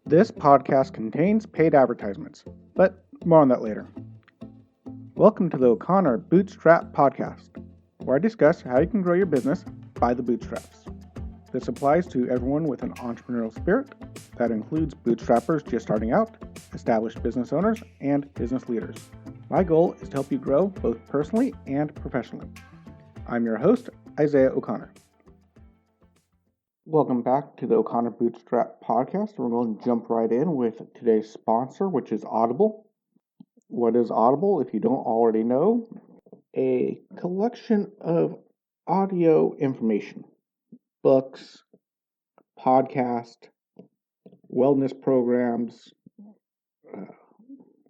This podcast contains paid advertisements, but more on that later. Welcome to the O'Connor Bootstrap podcast, where I discuss how you can grow your business by the bootstraps. This applies to everyone with an entrepreneurial spirit. That includes bootstrappers just starting out, established business owners, and business leaders. My goal is to help you grow both personally and professionally. I'm your host, Isaiah O'Connor. Welcome back to the O'Connor Bootstrap podcast. We're going to jump right in with today's sponsor, which is Audible. What is Audible, if you don't already know? A collection of audio information, books, podcasts, wellness programs,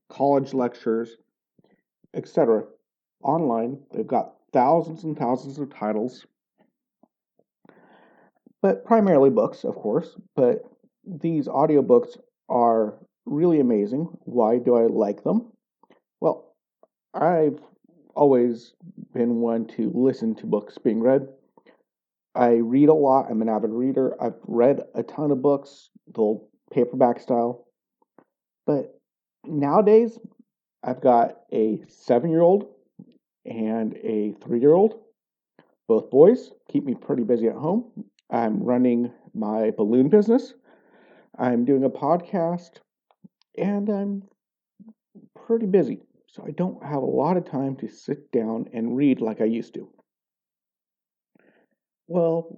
college lectures, etc. Online. They've got thousands and thousands of titles, but primarily books, of course. But these audiobooks are really amazing. Why do I like them? Well, I've always been one to listen to books being read. I read a lot. I'm an avid reader. I've read a ton of books, the old paperback style. But nowadays, I've got a 7-year-old and a 3-year-old. Both boys keep me pretty busy at home. I'm running my balloon business. I'm doing a podcast, and I'm pretty busy. So I don't have a lot of time to sit down and read like I used to. Well,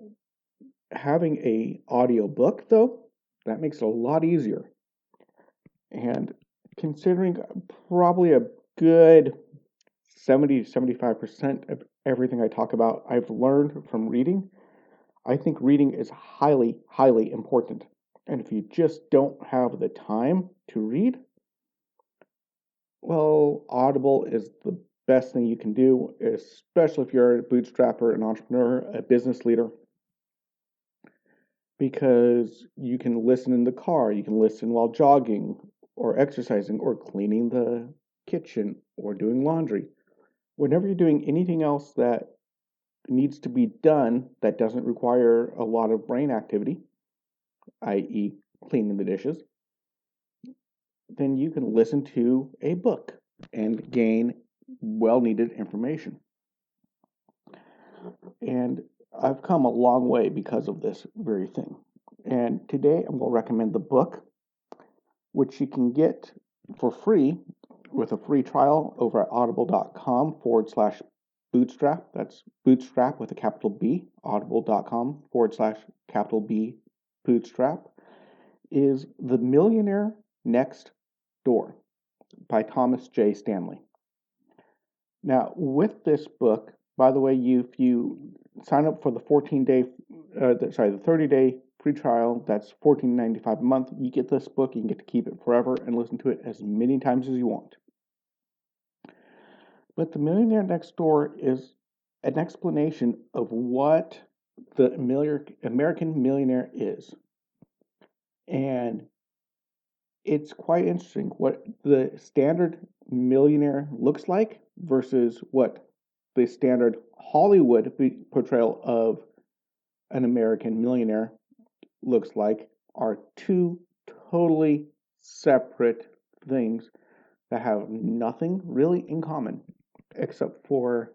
having an audio book, though, that makes it a lot easier. And considering probably a good 70 to 75% of everything I talk about I've learned from reading, I think reading is highly, highly important. And if you just don't have the time to read, well, Audible is the best thing you can do, especially if you're a bootstrapper, an entrepreneur, a business leader, because you can listen in the car, you can listen while jogging or exercising or cleaning the kitchen or doing laundry. Whenever you're doing anything else that needs to be done that doesn't require a lot of brain activity, i.e. cleaning the dishes, then you can listen to a book and gain well-needed information. And I've come a long way because of this very thing. And today I'm going to recommend the book, which you can get for free with a free trial over at audible.com/bootstrap. That's bootstrap with a capital B, audible.com/B bootstrap, is The Millionaire Next Door by Thomas J. Stanley. Now, with this book, by the way, if you sign up for the 30-day free trial, that's $14.95 a month. You get this book, you can get to keep it forever and listen to it as many times as you want. But The Millionaire Next Door is an explanation of what the American millionaire is. And it's quite interesting what the standard millionaire looks like versus what the standard Hollywood portrayal of an American millionaire looks like are two totally separate things that have nothing really in common except for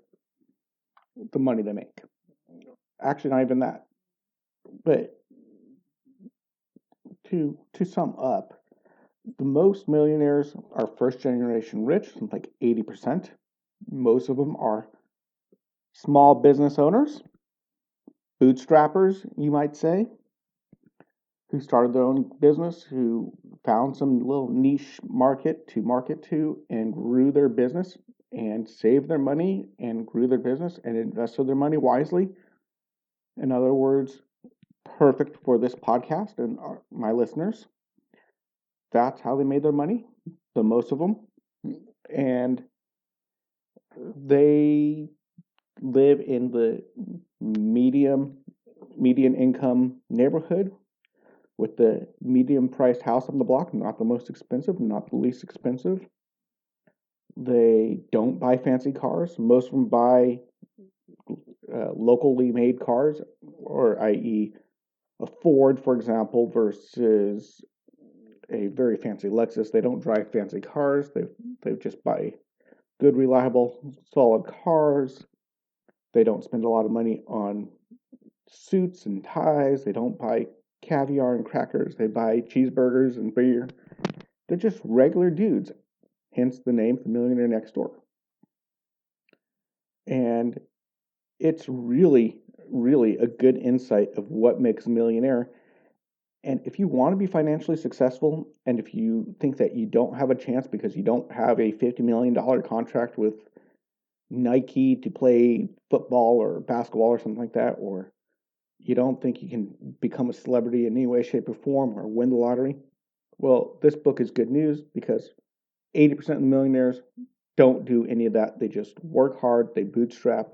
the money they make. Actually, not even that. But to sum up, the most millionaires are first generation rich, something like 80%. Most of them are small business owners, bootstrappers, you might say, who started their own business, who found some little niche market to and grew their business and saved their money and grew their business and invested their money wisely. In other words, perfect for this podcast and my listeners. That's how they made their money, the most of them. And they live in the median income neighborhood with the medium priced house on the block, not the most expensive, not the least expensive. They don't buy fancy cars. Most of them buy locally made cars, or i.e. a Ford, for example, versus a very fancy Lexus. They don't drive fancy cars. They just buy good, reliable, solid cars. They don't spend a lot of money on suits and ties. They don't buy caviar and crackers. They buy cheeseburgers and beer. They're just regular dudes, hence the name The Millionaire Next Door. And it's really, really a good insight of what makes a millionaire. And if you want to be financially successful, and if you think that you don't have a chance because you don't have a $50 million contract with Nike to play football or basketball or something like that, or you don't think you can become a celebrity in any way, shape, or form or win the lottery, well, this book is good news because 80% of the millionaires don't do any of that. They just work hard, they bootstrap,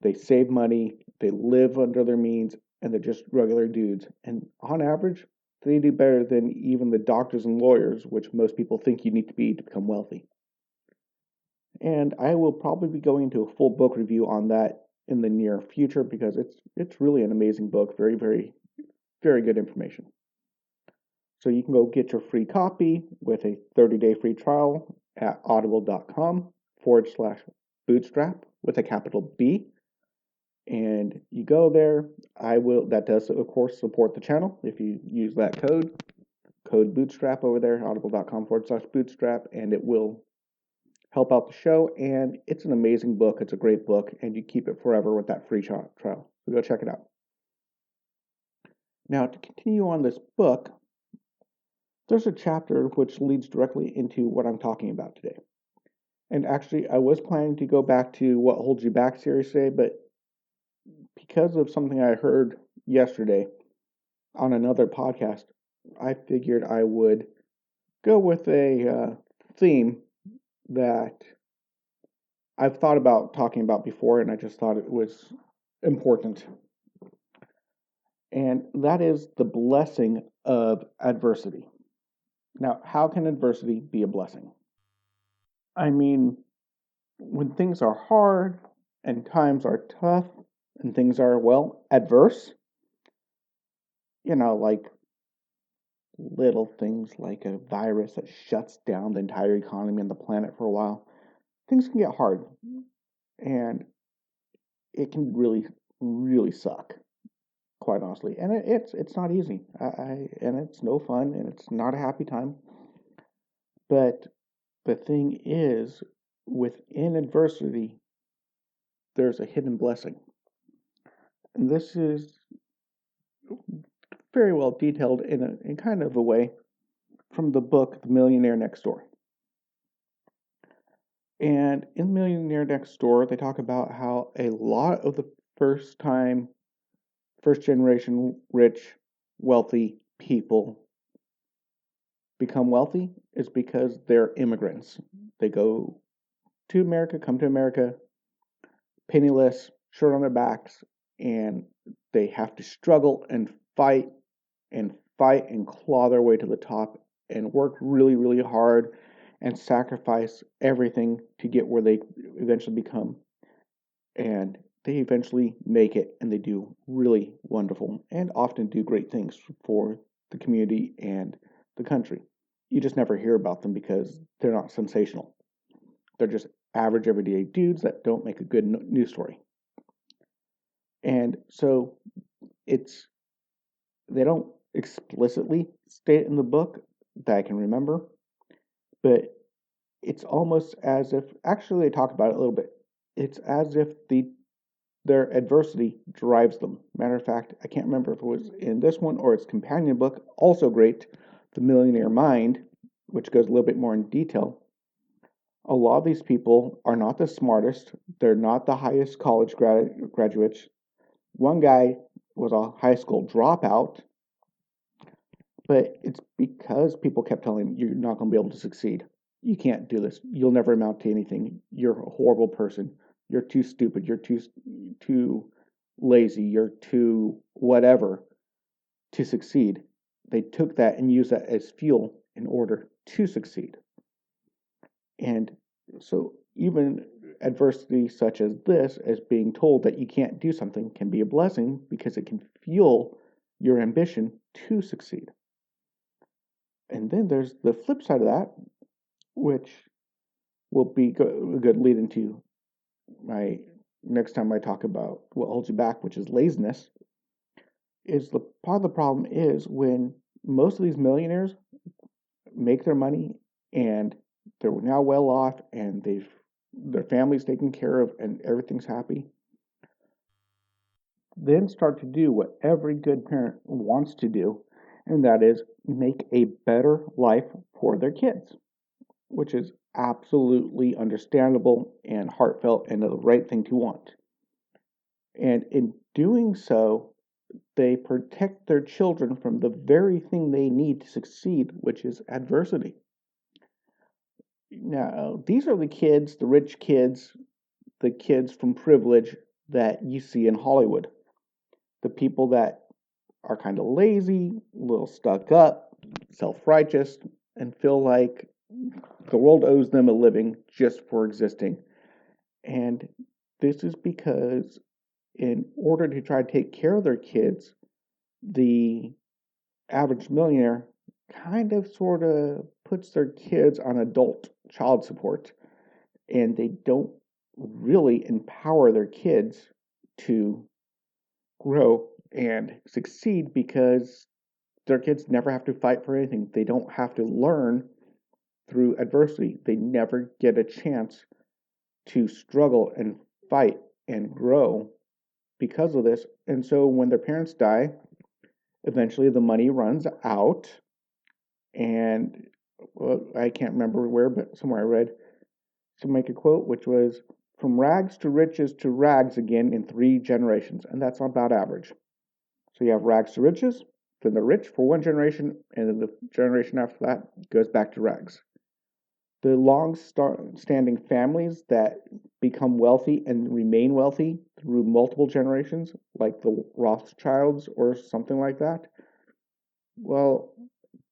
they save money, they live under their means, and they're just regular dudes. And on average, they do better than even the doctors and lawyers, which most people think you need to be to become wealthy. And I will probably be going into a full book review on that in the near future because it's really an amazing book, very, very, very good information. So you can go get your free copy with a 30-day free trial at audible.com/bootstrap with a capital B. And you go there. That does, of course, support the channel if you use that code bootstrap over there, audible.com/bootstrap, and it will help out the show. And it's an amazing book. It's a great book, and you keep it forever with that free trial. So go check it out. Now, to continue on this book, there's a chapter which leads directly into what I'm talking about today. And actually, I was planning to go back to What Holds You Back series today, but because of something I heard yesterday on another podcast, I figured I would go with a theme that I've thought about talking about before, and I just thought it was important. And that is the blessing of adversity. Now, how can adversity be a blessing? I mean, when things are hard and times are tough and things are, well, adverse, like little things like a virus that shuts down the entire economy and the planet for a while, things can get hard. And it can really, really suck, quite honestly. And it's not easy. And it's no fun, and it's not a happy time. But the thing is, within adversity, there's a hidden blessing. And this is very well detailed in kind of a way from the book The Millionaire Next Door. And in Millionaire Next Door, they talk about how a lot of the first generation rich, wealthy people become wealthy is because they're immigrants. They go to America, come to America, penniless, shirt on their backs, and they have to struggle and fight and claw their way to the top and work really, really hard and sacrifice everything to get where they eventually become. And they eventually make it, and they do really wonderful and often do great things for the community and the country. You just never hear about them because they're not sensational. They're just average, everyday dudes that don't make a good news story. And so they don't explicitly state in the book that I can remember, but it's almost as if, actually they talk about it a little bit, it's as if their adversity drives them. Matter of fact, I can't remember if it was in this one or its companion book, also great, The Millionaire Mind, which goes a little bit more in detail. A lot of these people are not the smartest. They're not the highest college graduates. One guy was a high school dropout, but it's because people kept telling him, you're not going to be able to succeed. You can't do this. You'll never amount to anything. You're a horrible person. You're too stupid. You're too lazy. You're too whatever to succeed. They took that and used that as fuel in order to succeed. And so even adversity such as this, as being told that you can't do something, can be a blessing because it can fuel your ambition to succeed. And then there's the flip side of that, which will be a good lead into my next time I talk about what holds you back, which is laziness. Is the part of the problem is when most of these millionaires make their money and they're now well off and their family's taken care of and everything's happy, then start to do what every good parent wants to do, and that is make a better life for their kids, which is absolutely understandable and heartfelt and the right thing to want. And in doing so, they protect their children from the very thing they need to succeed, which is adversity. Now, these are the kids, the rich kids, the kids from privilege that you see in Hollywood. The people that are kind of lazy, a little stuck up, self righteous, and feel like the world owes them a living just for existing. And this is because, in order to try to take care of their kids, the average millionaire kind of sort of puts their kids on adult child support, and they don't really empower their kids to grow and succeed because their kids never have to fight for anything. They don't have to learn through adversity. They never get a chance to struggle and fight and grow because of this. And so when their parents die, eventually the money runs out. And I can't remember where, but somewhere I read to make a quote, which was from rags to rags again in 3 generations. And that's about average. So you have rags to riches, then they're rich for 1 generation, and then the generation after that goes back to rags. The long-standing families that become wealthy and remain wealthy through multiple generations, like the Rothschilds or something like that, well,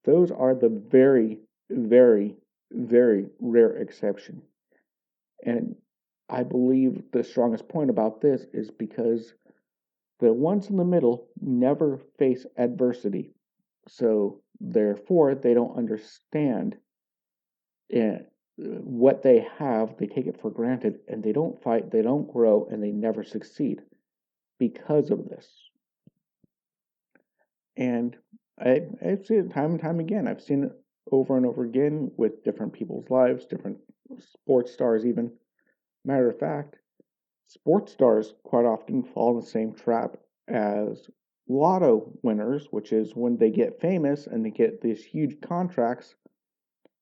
those are the very, very, very rare exception. And I believe the strongest point about this is because the ones in the middle never face adversity. So therefore, they don't understand what they have. They take it for granted and they don't fight, they don't grow, and they never succeed because of this. And I've seen it time and time again. I've seen it over and over again with different people's lives, different sports stars even. Matter of fact, sports stars quite often fall in the same trap as lotto winners, which is when they get famous and they get these huge contracts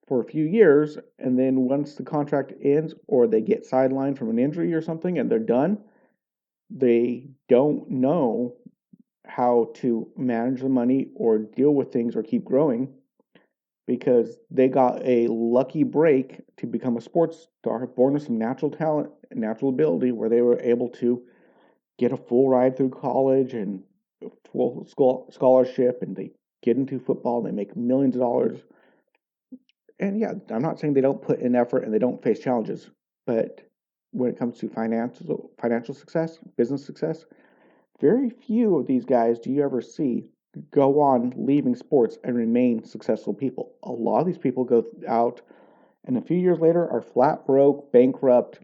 for a few years, and then once the contract ends or they get sidelined from an injury or something and they're done, they don't know how to manage the money or deal with things or keep growing because they got a lucky break to become a sports star, born with some natural talent, natural ability, where they were able to get a full ride through college and full scholarship, and they get into football and they make millions of dollars. And yeah, I'm not saying they don't put in effort and they don't face challenges, but when it comes to financial success, business success, very few of these guys do you ever see go on leaving sports and remain successful people. A lot of these people go out and a few years later are flat broke, bankrupt,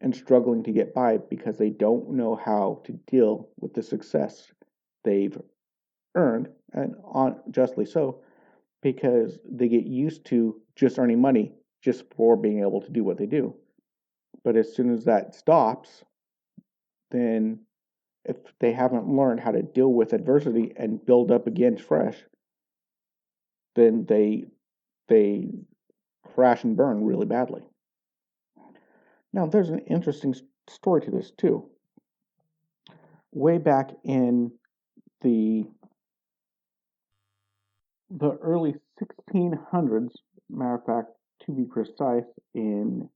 and struggling to get by because they don't know how to deal with the success they've earned, and justly so, because they get used to just earning money just for being able to do what they do. But as soon as that stops, then if they haven't learned how to deal with adversity and build up again fresh, then they crash and burn really badly. Now, there's an interesting story to this too. Way back in the early 1600s, matter of fact, to be precise, in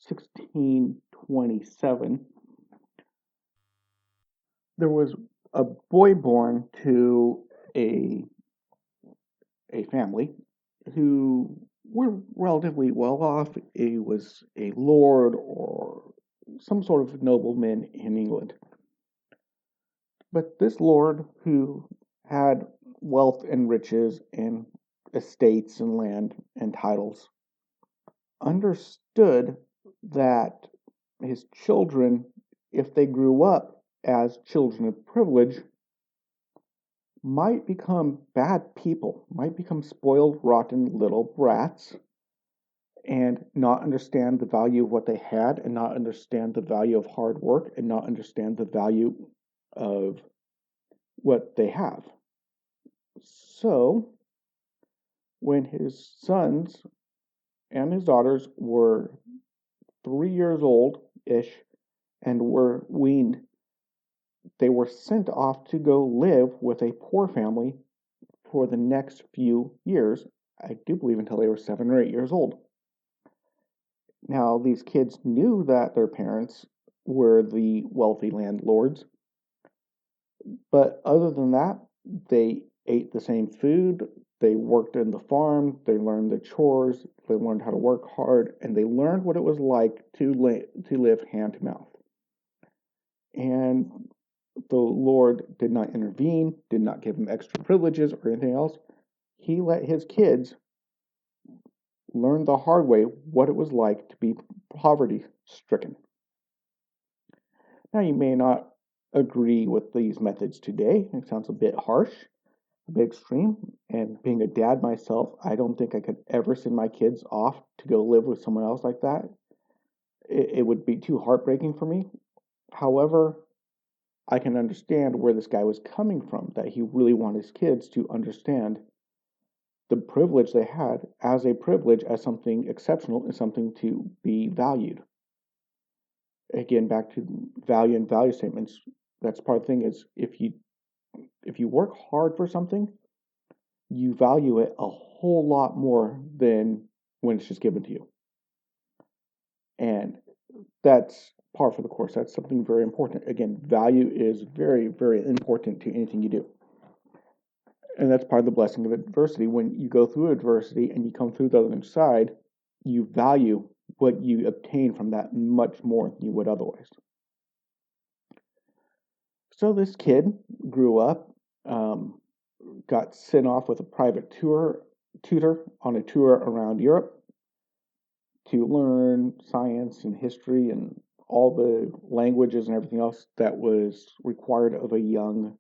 1627, there was a boy born to a family who were relatively well off. He was a lord or some sort of nobleman in England. But this lord, who had wealth and riches and estates and land and titles, understood that his children, if they grew up as children of privilege, might become bad people, might become spoiled, rotten little brats, and not understand the value of what they had, and not understand the value of hard work, and not understand the value of what they have. So, when his sons and his daughters were 3 years old ish and were weaned, they were sent off to go live with a poor family for the next few years. I do believe until they were 7 or 8 years old. Now, these kids knew that their parents were the wealthy landlords, but other than that, they ate the same food, they worked in the farm, they learned the chores, they learned how to work hard, and they learned what it was like to live hand to mouth. And the Lord did not intervene, did not give them extra privileges or anything else. He let his kids learn the hard way what it was like to be poverty stricken. Now, you may not agree with these methods today. It sounds a bit harsh, a bit extreme. And being a dad myself, I don't think I could ever send my kids off to go live with someone else like that. It would be too heartbreaking for me. However, I can understand where this guy was coming from, that he really wanted his kids to understand the privilege they had as a privilege, as something exceptional, and something to be valued. Again, back to value and value statements. That's part of the thing is if you work hard for something, you value it a whole lot more than when it's just given to you. And that's par for the course. That's something very important. Again, value is very, very important to anything you do. And that's part of the blessing of adversity. When you go through adversity and you come through the other side, you value what you obtain from that much more than you would otherwise. So this kid grew up, got sent off with a private tutor on a tour around Europe to learn science and history and all the languages and everything else that was required of a young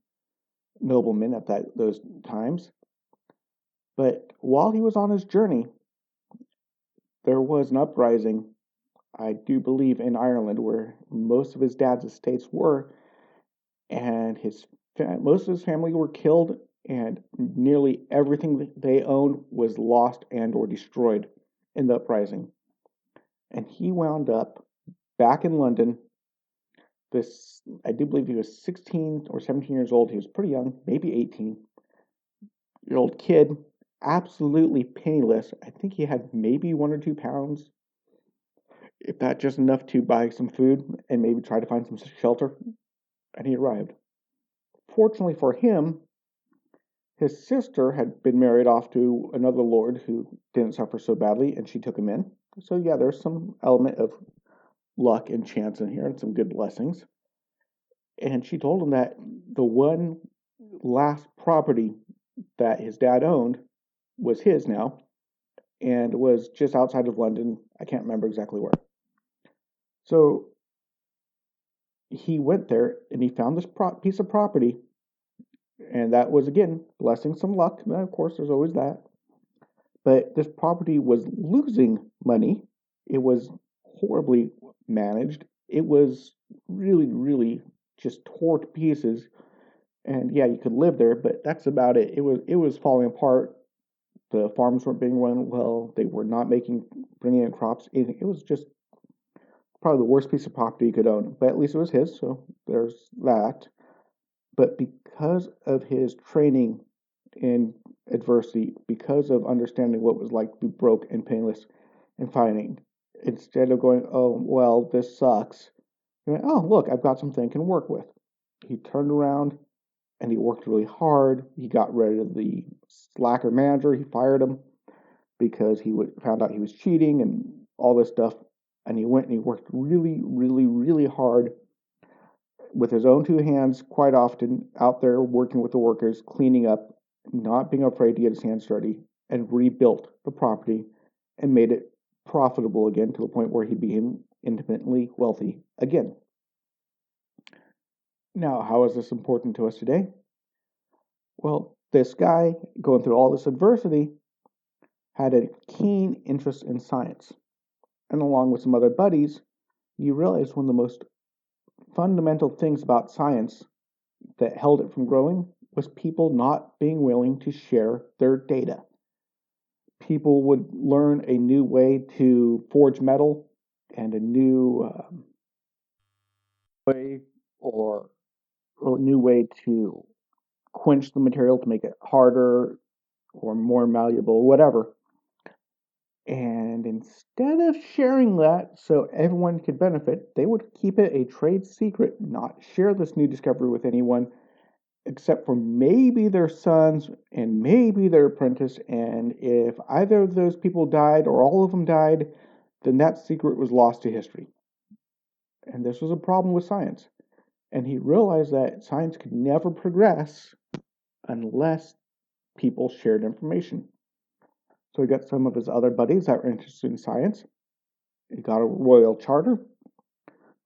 nobleman at those times. But while he was on his journey, there was an uprising, I do believe, in Ireland, where most of his dad's estates were, and most of his family were killed, and nearly everything that they owned was lost and or destroyed in the uprising. And he wound up back in London. I do believe he was 16 or 17 years old. He was pretty young, maybe 18-year-old kid, absolutely penniless. I think he had maybe 1 or 2 pounds, if that just enough to buy some food and maybe try to find some shelter. And he arrived. Fortunately for him, his sister had been married off to another lord who didn't suffer so badly, and she took him in. So yeah, there's some element of luck and chance in here and some good blessings. And she told him that the one last property that his dad owned was his now, and was just outside of London. I can't remember exactly where. So he went there and he found this piece of property, and that was, again, blessing, some luck. Now, of course, there's always that. But this property was losing money. It was horribly managed. It was really, really just tore to pieces. And yeah, you could live there, but that's about it. It was falling apart. The farms weren't being run well. They were not bringing in crops. It was just probably the worst piece of property you could own. But at least it was his, so there's that. But because of his training in adversity, because of understanding what it was like to be broke and penniless and fighting, instead of going, oh, well, this sucks, he went, oh, look, I've got something I can work with. He turned around and he worked really hard. He got rid of the slacker manager. He fired him because he found out he was cheating and all this stuff. And he went and he worked really, really, really hard with his own 2 hands, quite often out there working with the workers, cleaning up, not being afraid to get his hands dirty. and rebuilt the property and made it profitable again to the point where he became independently wealthy again. Now, how is this important to us today? Well, this guy going through all this adversity had a keen interest in science. And along with some other buddies, you realize one of the most fundamental things about science that held it from growing was people not being willing to share their data. People would learn a new way to forge metal and a new way or a new way to quench the material to make it harder or more malleable, whatever. And instead of sharing that so everyone could benefit, they would keep it a trade secret, not share this new discovery with anyone except for maybe their sons and maybe their apprentice. And if either of those people died or all of them died, then that secret was lost to history. And this was a problem with science. And he realized that science could never progress unless people shared information. So he got some of his other buddies that were interested in science. He got a royal charter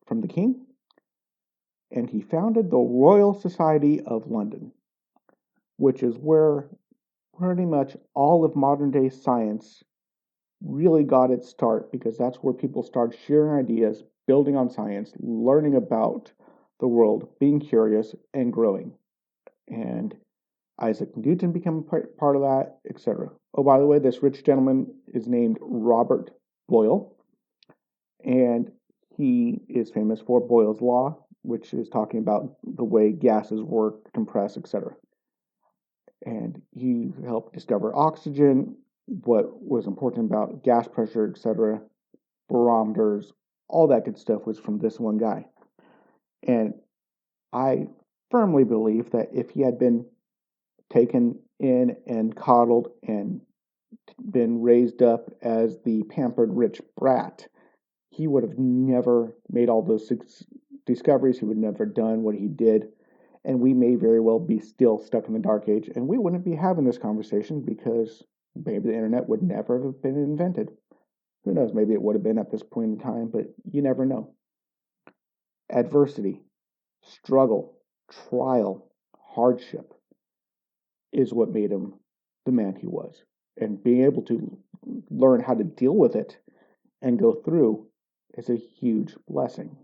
from the king, and he founded the Royal Society of London, which is where pretty much all of modern day science really got its start, because that's where people started sharing ideas, building on science, learning about the world, being curious, and growing. And Isaac Newton became part of that, etc. Oh, by the way, this rich gentleman is named Robert Boyle, and he is famous for Boyle's Law, which is talking about the way gases work, compress, etc. And he helped discover oxygen, what was important about gas pressure, etc., barometers, all that good stuff was from this one guy. And I firmly believe that if he had been taken in and coddled and been raised up as the pampered rich brat, he would have never made all those discoveries. He would never done what he did. And we may very well be still stuck in the dark age, and we wouldn't be having this conversation because maybe the internet would never have been invented. Who knows? Maybe it would have been at this point in time, but you never know. Adversity, struggle, trial, hardship is what made him the man he was. And being able to learn how to deal with it and go through is a huge blessing.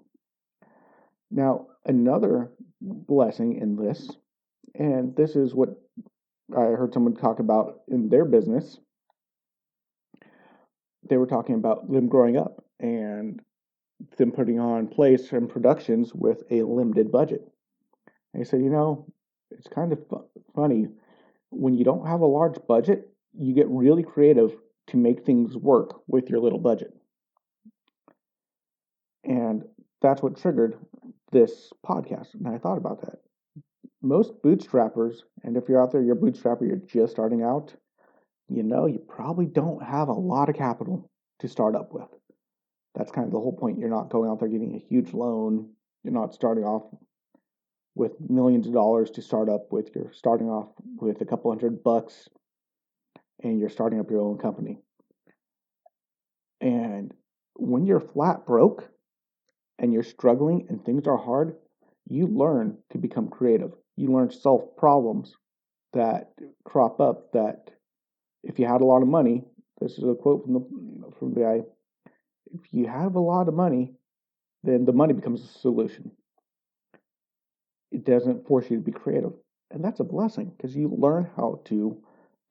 Now, another blessing in this, and this is what I heard someone talk about in their business. They were talking about them growing up and them putting on plays and productions with a limited budget. And he said, it's kind of funny. When you don't have a large budget, you get really creative to make things work with your little budget. And that's what triggered this podcast. And I thought about that. Most bootstrappers, and if you're out there, you're a bootstrapper, you're just starting out, you probably don't have a lot of capital to start up with. That's kind of the whole point. You're not going out there getting a huge loan. You're not starting off with millions of dollars to start up with. You're starting off with a couple $100 and you're starting up your own company. And when you're flat broke and you're struggling and things are hard, you learn to become creative. You learn to solve problems that crop up that if you had a lot of money, this is a quote from the guy, if you have a lot of money, then the money becomes a solution. It doesn't force you to be creative. And that's a blessing because you learn how to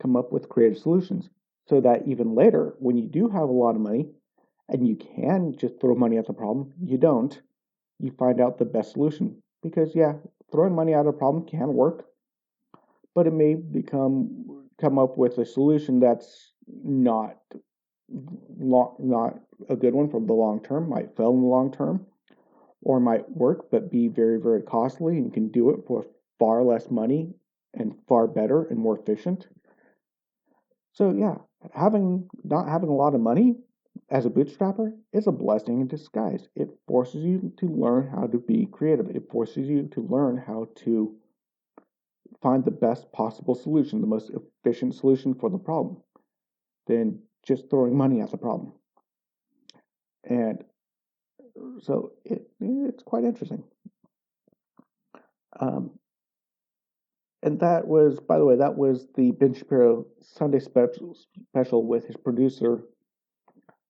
come up with creative solutions so that even later, when you do have a lot of money and you can just throw money at the problem, you don't. You find out the best solution. Because, throwing money at a problem can work, but it may come up with a solution that's not a good one for the long term, might fail in the long term, or might work but be very, very costly, and you can do it for far less money and far better and more efficient. So not having a lot of money as a bootstrapper is a blessing in disguise. It forces you to learn how to be creative. It forces you to learn how to find the best possible solution, the most efficient solution for the problem. than just throwing money at the problem. And so it's quite interesting. Um, and that was, by the way, that was the Ben Shapiro Sunday special with his producer,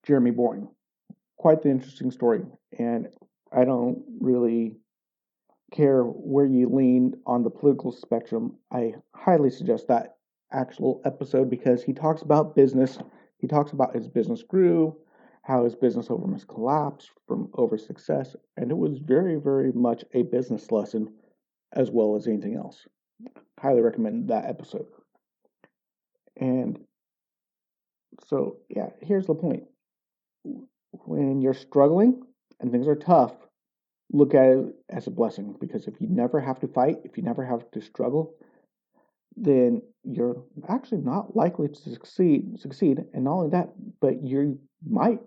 Jeremy Boring. Quite the interesting story. And I don't really care where you lean on the political spectrum. I highly suggest that actual episode because he talks about business. He talks about his business grew, how his business almost collapsed from over success, and it was very, very much a business lesson as well as anything else. Highly recommend that episode. And so, yeah, here's the point. When you're struggling and things are tough, look at it as a blessing, because if you never have to fight, if you never have to struggle, then you're actually not likely to succeed. And not only that, but you might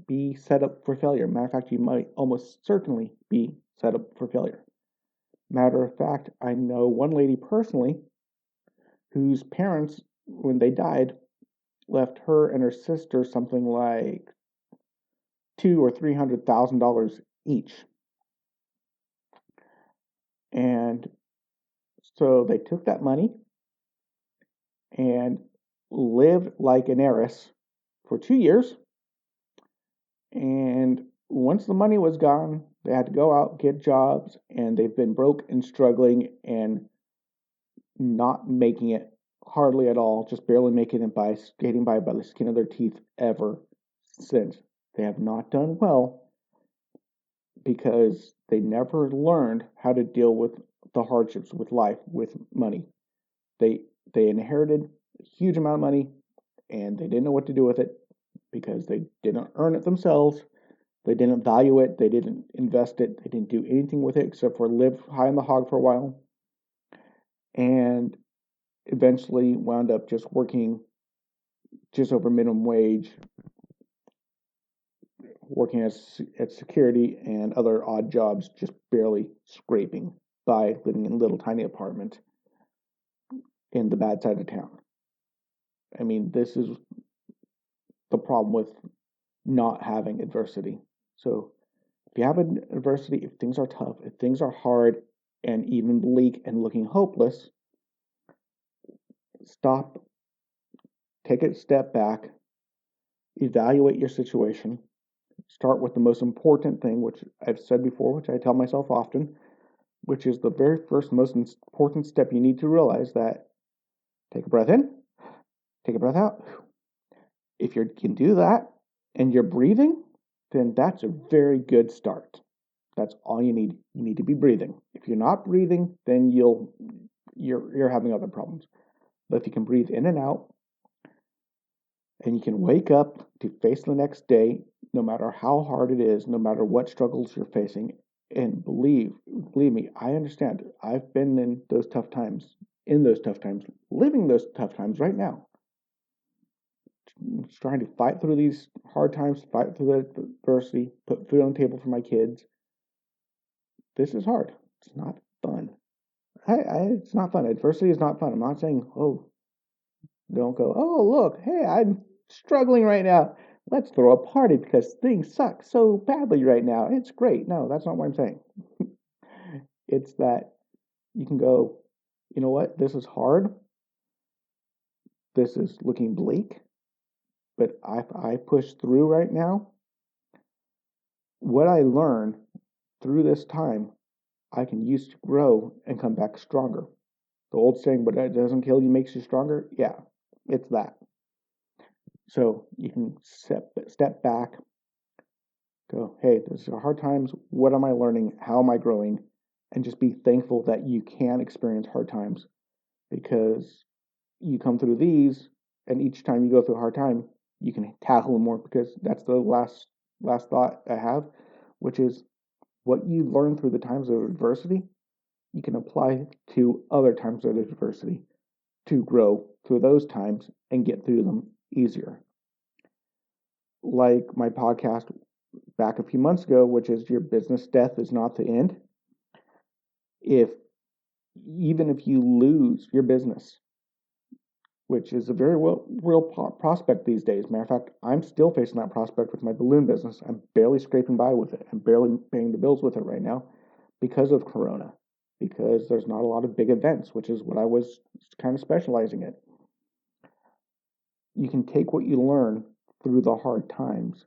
be set up for failure. Matter of fact, you might almost certainly be set up for failure. Matter of fact, I know one lady personally whose parents, when they died, left her and her sister something like $200,000 or $300,000 each. And so they took that money and lived like an heiress for 2 years. And once the money was gone, they had to go out, get jobs, and they've been broke and struggling and not making it hardly at all, just barely making it by skating by the skin of their teeth ever since. They have not done well because they never learned how to deal with the hardships with life, with money. They inherited a huge amount of money and they didn't know what to do with it because they didn't earn it themselves. They didn't value it. They didn't invest it. They didn't do anything with it except for live high on the hog for a while. And eventually wound up just working just over minimum wage, working at security and other odd jobs, just barely scraping by, living in a little tiny apartment in the bad side of town. I mean, this is the problem with not having adversity. So if you have adversity, if things are tough, if things are hard and even bleak and looking hopeless, stop, take a step back, evaluate your situation, start with the most important thing, which I've said before, which I tell myself often, which is the very first most important step. You need to realize that take a breath in, take a breath out. If you can do that and you're breathing, then that's a very good start. That's all you need. You need to be breathing. If you're not breathing, then you're having other problems. But if you can breathe in and out, and you can wake up to face the next day, no matter how hard it is, no matter what struggles you're facing, and believe me, I understand. I've been in those tough times, living those tough times right now. Just trying to fight through these hard times, fight through the adversity, put food on the table for my kids. This is hard. It's not fun. It's not fun. Adversity is not fun. I'm not saying, don't go, look, hey, I'm struggling right now. Let's throw a party because things suck so badly right now. It's great. No, that's not what I'm saying. It's that you can go, you know what? This is hard. This is looking bleak. But if I push through right now, what I learn through this time, I can use to grow and come back stronger. The old saying, what doesn't kill you makes you stronger. Yeah, it's that. So you can step back, go, hey, these are hard times. What am I learning? How am I growing? And just be thankful that you can experience hard times, because you come through these, and each time you go through a hard time, you can tackle them more, because that's the last thought I have, which is what you learn through the times of adversity, you can apply to other times of adversity to grow through those times and get through them easier. Like my podcast back a few months ago, which is Your Business Death is Not the End. Even if you lose your business, which is a very real prospect these days. Matter of fact, I'm still facing that prospect with my balloon business. I'm barely scraping by with it. I'm barely paying the bills with it right now because of Corona, because there's not a lot of big events, which is what I was kind of specializing in. You can take what you learn through the hard times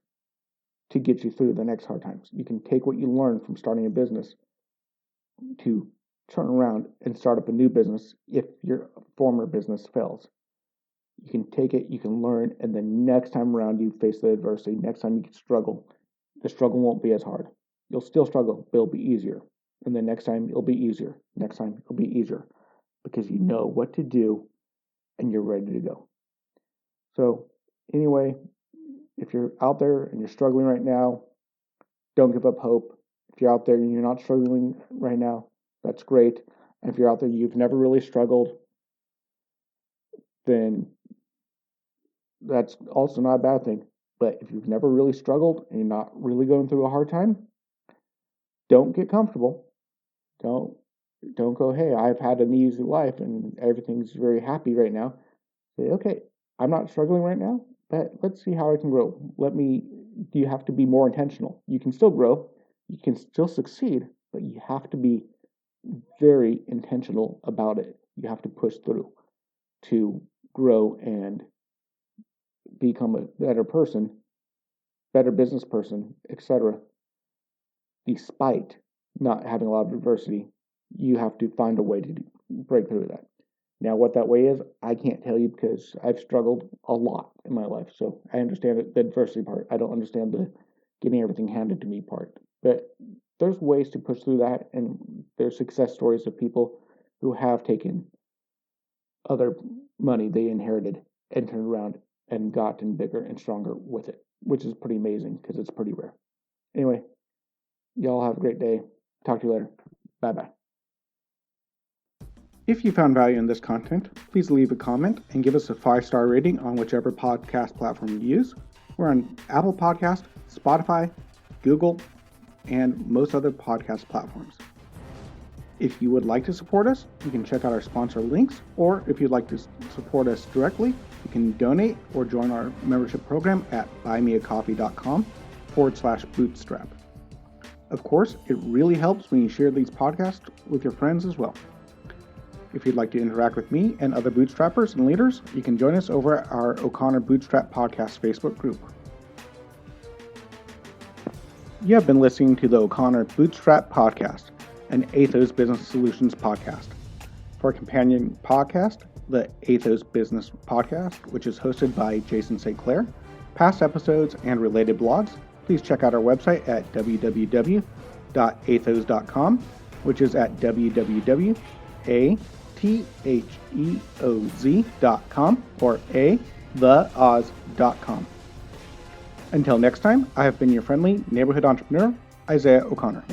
to get you through the next hard times. You can take what you learn from starting a business to turn around and start up a new business if your former business fails. You can take it, you can learn, and then next time around you face the adversity, next time you struggle, the struggle won't be as hard. You'll still struggle, but it'll be easier. And then next time it'll be easier. Next time it'll be easier because you know what to do and you're ready to go. So anyway, if you're out there and you're struggling right now, don't give up hope. If you're out there and you're not struggling right now, that's great. And if you're out there and you've never really struggled, then that's also not a bad thing. But if you've never really struggled and you're not really going through a hard time, don't get comfortable. Don't go, hey, I've had an easy life and everything's very happy right now. Say, okay, I'm not struggling right now, but let's see how I can grow. You have to be more intentional. You can still grow, you can still succeed, but you have to be very intentional about it. You have to push through to grow and become a better person, better business person, etc. Despite not having a lot of adversity, you have to find a way to break through that. Now, what that way is, I can't tell you because I've struggled a lot in my life. So I understand the adversity part. I don't understand the getting everything handed to me part. But there's ways to push through that, and there's success stories of people who have taken other money they inherited and turned around and gotten bigger and stronger with it, which is pretty amazing because it's pretty rare. Anyway, y'all have a great day. Talk to you later. Bye-bye. If you found value in this content, please leave a comment and give us a 5-star rating on whichever podcast platform you use. We're on Apple Podcast, Spotify, Google, and most other podcast platforms. If you would like to support us, you can check out our sponsor links, or if you'd like to support us directly, you can donate or join our membership program at buymeacoffee.com/bootstrap. Of course, it really helps when you share these podcasts with your friends as well. If you'd like to interact with me and other bootstrappers and leaders, you can join us over at our O'Connor Bootstrap Podcast Facebook group. You have been listening to the O'Connor Bootstrap Podcast, an Atheoz Business Solutions podcast. For a companion podcast, the Atheoz Business Podcast, which is hosted by Jason St. Clair, past episodes and related blogs, please check out our website at www.atheoz.com, which is at www.atheoz.com or theoz.com. Until next time, I have been your friendly neighborhood entrepreneur, Isaiah O'Connor.